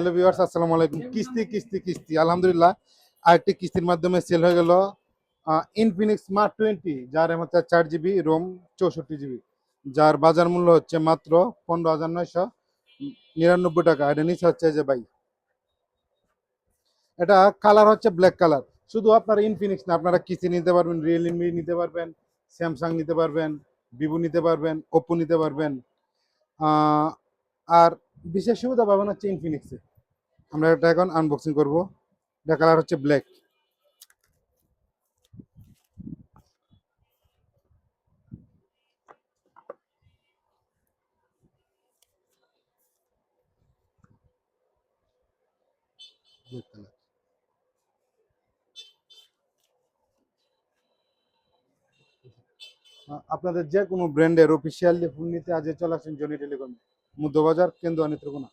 Hello viewers, আসসালামু আলাইকুম। কিস্তি কিস্তি কিস্তি আলহামদুলিল্লাহ আরেকটি কিস্তির মাধ্যমে সেল হয়ে গেল ইনফিনিক্স স্মার্ট 20, যার এমন 4 জিবি রোম, 64 জিবি, যার বাজার মূল্য হচ্ছে মাত্র 15,999 টাকা। এটা নিচে হচ্ছে যে ভাই, এটা কালার হচ্ছে ব্ল্যাক কালার। শুধু আপনারা ইনফিনিক্স না, আপনারা কিস্তি নিতে পারবেন, রিয়েলমি নিতে পারবেন, স্যামসাং নিতে পারবেন, ভিভো নিতে পারবেন, ওপ্পো নিতে পারবেন। আহ, আর বিশেষ সুবিধা পাবেন হচ্ছে ইনফিনিক্সে। আমরা এটা এখন আনবক্সিং করব। এটা কালার হচ্ছে ব্ল্যাক। আপনাদের যে কোনো ব্র্যান্ডের অফিসিয়ালি ফোন নিতে আজ চলে আসেন জনি টেলিকম, মধ্যবাজার, কেন্দ্র, নেত্রকোনা।